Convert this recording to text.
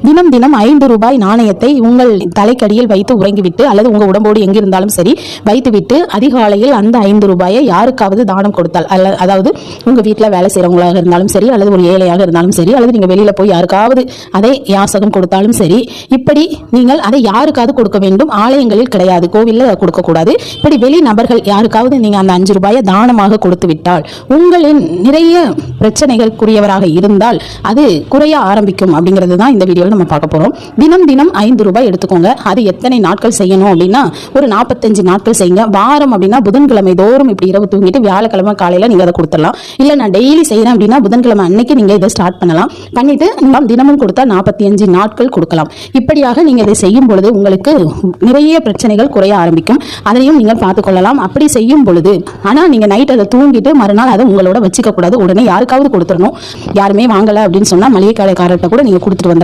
தினம் தினம் 5 ரூபாய் நாணயத்தை உங்கள் தலைக்கடியில் வைத்து உறங்கிவிட்டு அல்லது உங்க உடம்போடு எங்கிருந்தாலும் சரி வைத்துவிட்டு அதிகாலையில் அந்த 5 ரூபாயை யாருக்காவது தானம் கொடுத்தால் அதாவது உங்க வீட்டில் வேலை செய்யறவங்களாக இருந்தாலும் சரி அல்லது ஒரு ஏழையாக இருந்தாலும் சரி அல்லது நீங்க வெளியில போய் யாருக்காவது அதை யாசகம் கொடுத்தாலும் சரி, இப்படி நீங்கள் அதை யாருக்காவது கொடுக்க வேண்டும். ஆலயங்களில் கிடையாது, கோவில்ல கொடுக்க கூடாது. இப்படி வெளி நபர்கள் யாருக்காவது நீங்க அந்த 5 ரூபாயை தானமாக கொடுத்து விட்டால் உங்களின் நிறைய பிரச்சனைகளுக்குரியவராக இருந்தால் அது குறைய ஆரம்பிக்கும். அப்படிங்கிறது தான் இந்த வீடியோவில் நம்ம பார்க்க போறோம். தினம் தினம் 5 ரூபாய் எடுத்துக்கோங்க. அது எத்தனை நாட்கள் செய்யணும் அப்படின்னா ஒரு 45 நாட்கள் செய்யுங்க. வாரம் அப்படின்னா புதன்கிழமை தோறும் இப்படி இரவு தூங்கிட்டு வியாழக்கிழமை காலையில நீங்க அதை கொடுத்துடலாம். இல்ல நான் டெய்லி செய்யறேன் அப்படின்னா புதன்கிழமை அன்னைக்கு நீங்க இதை ஸ்டார்ட் பண்ணலாம். பண்ணிட்டு தினமும் கொடுத்தா 45 நாட்கள் கொடுக்கலாம். இப்படியாக நீங்க இதை செய்யும் பொழுது உங்களுக்கு நிறைய பிரச்சனைகள் குறைய ஆரம்பிக்கும். அதையும் நீங்கள் பார்த்துக் கொள்ளலாம். அப்படி செய்யும் பொழுது ஆனா நீங்க நைட் அதை தூங்கிட்டு மறுநாள் அதை உங்களோட வச்சுக்க கூடாது. உடனே யாருக்காவது கொடுத்துடணும். யாருமே வாங்கல அப்படின்னு சொன்னா மளிகை கடைக்காரர்கிட்ட கூட நீங்க கொடுத்துட்டு வந்துடலாம்.